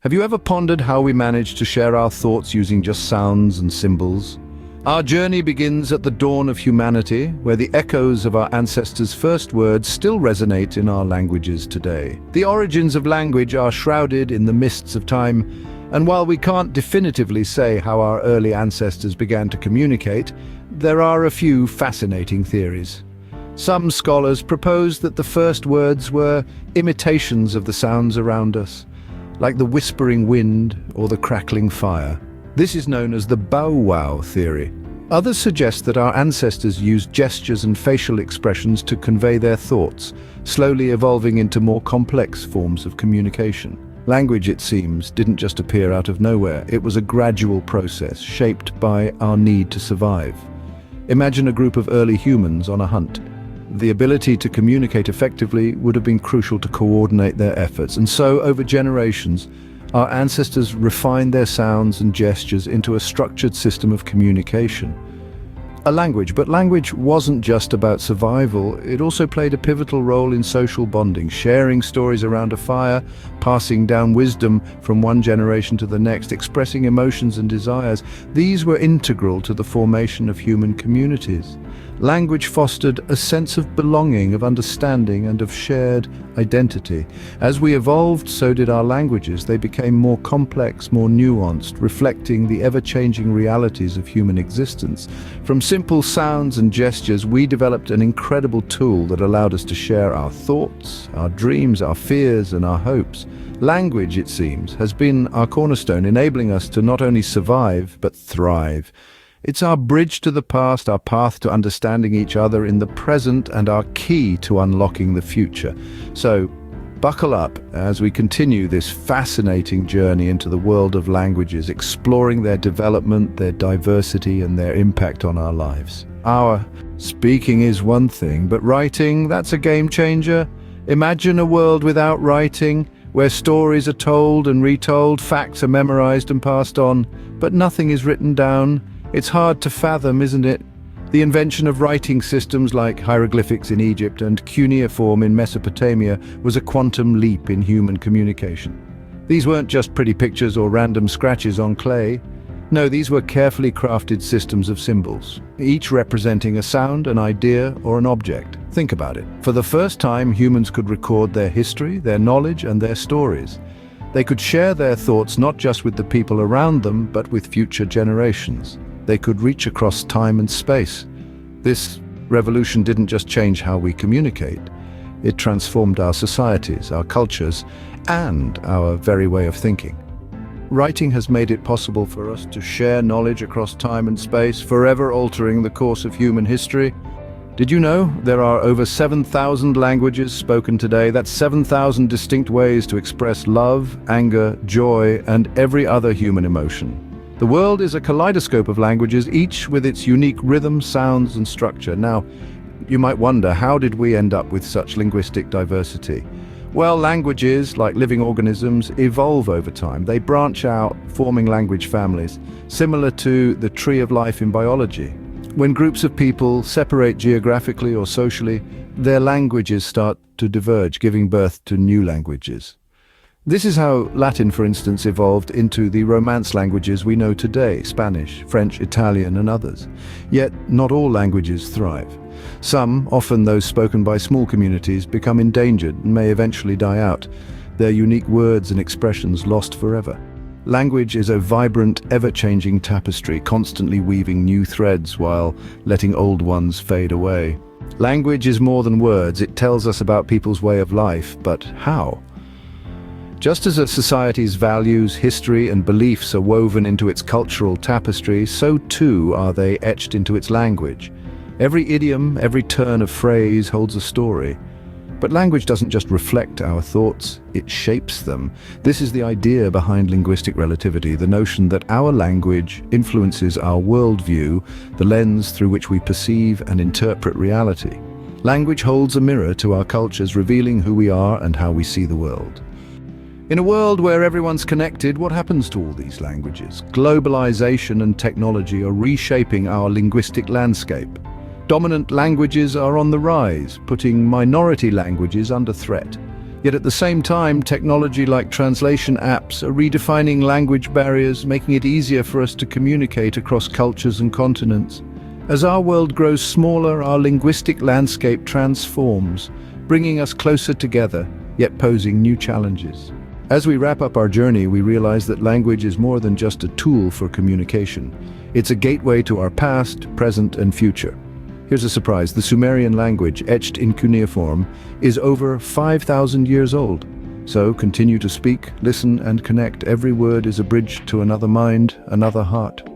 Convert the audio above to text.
Have you ever pondered how we manage to share our thoughts using just sounds and symbols? Our journey begins at the dawn of humanity, where the echoes of our ancestors' first words still resonate in our languages today. The origins of language are shrouded in the mists of time, and while we can't definitively say how our early ancestors began to communicate, there are a few fascinating theories. Some scholars propose that the first words were imitations of the sounds around us, like the whispering wind or the crackling fire. This is known as the bow wow theory. Others suggest that our ancestors used gestures and facial expressions to convey their thoughts, slowly evolving into more complex forms of communication. Language, it seems, didn't just appear out of nowhere. It was a gradual process, shaped by our need to survive. Imagine a group of early humans on a hunt. The ability to communicate effectively would have been crucial to coordinate their efforts, and so, over generations, our ancestors refined their sounds and gestures into a structured system of communication. A language, but language wasn't just about survival. It also played a pivotal role in social bonding, sharing stories around a fire, passing down wisdom from one generation to the next, expressing emotions and desires. These were integral to the formation of human communities. Language fostered a sense of belonging, of understanding, and of shared identity. As we evolved, so did our languages. They became more complex, more nuanced, reflecting the ever-changing realities of human existence. From simple sounds and gestures, we developed an incredible tool that allowed us to share our thoughts, our dreams, our fears, and our hopes. Language, it seems, has been our cornerstone, enabling us to not only survive, but thrive. It's our bridge to the past, our path to understanding each other in the present, and our key to unlocking the future. So, buckle up as we continue this fascinating journey into the world of languages, exploring their development, their diversity, and their impact on our lives. Our speaking is one thing, but writing, that's a game changer. Imagine a world without writing, where stories are told and retold, facts are memorized and passed on, but nothing is written down. It's hard to fathom, isn't it? The invention of writing systems like hieroglyphics in Egypt and cuneiform in Mesopotamia was a quantum leap in human communication. These weren't just pretty pictures or random scratches on clay. No, these were carefully crafted systems of symbols, each representing a sound, an idea, or an object. Think about it. For the first time, humans could record their history, their knowledge, and their stories. They could share their thoughts not just with the people around them, but with future generations. They could reach across time and space. This revolution didn't just change how we communicate. It transformed our societies, our cultures, and our very way of thinking. Writing has made it possible for us to share knowledge across time and space, forever altering the course of human history. Did you know there are over 7,000 languages spoken today? That's 7,000 distinct ways to express love, anger, joy, and every other human emotion. The world is a kaleidoscope of languages, each with its unique rhythm, sounds, and structure. Now, you might wonder, how did we end up with such linguistic diversity? Well, languages, like living organisms, evolve over time. They branch out, forming language families, similar to the tree of life in biology. When groups of people separate geographically or socially, their languages start to diverge, giving birth to new languages. This is how Latin, for instance, evolved into the Romance languages we know today: Spanish, French, Italian, and others. Yet, not all languages thrive. Some, often those spoken by small communities, become endangered and may eventually die out, their unique words and expressions lost forever. Language is a vibrant, ever-changing tapestry, constantly weaving new threads while letting old ones fade away. Language is more than words. It tells us about people's way of life, but how? Just as a society's values, history, and beliefs are woven into its cultural tapestry, so too are they etched into its language. Every idiom, every turn of phrase holds a story. But language doesn't just reflect our thoughts, it shapes them. This is the idea behind linguistic relativity, the notion that our language influences our worldview, the lens through which we perceive and interpret reality. Language holds a mirror to our cultures, revealing who we are and how we see the world. In a world where everyone's connected, what happens to all these languages? Globalization and technology are reshaping our linguistic landscape. Dominant languages are on the rise, putting minority languages under threat. Yet at the same time, technology like translation apps are redefining language barriers, making it easier for us to communicate across cultures and continents. As our world grows smaller, our linguistic landscape transforms, bringing us closer together, yet posing new challenges. As we wrap up our journey, we realize that language is more than just a tool for communication. It's a gateway to our past, present, and future. Here's a surprise: the Sumerian language, etched in cuneiform, is over 5,000 years old. So continue to speak, listen, and connect. Every word is a bridge to another mind, another heart.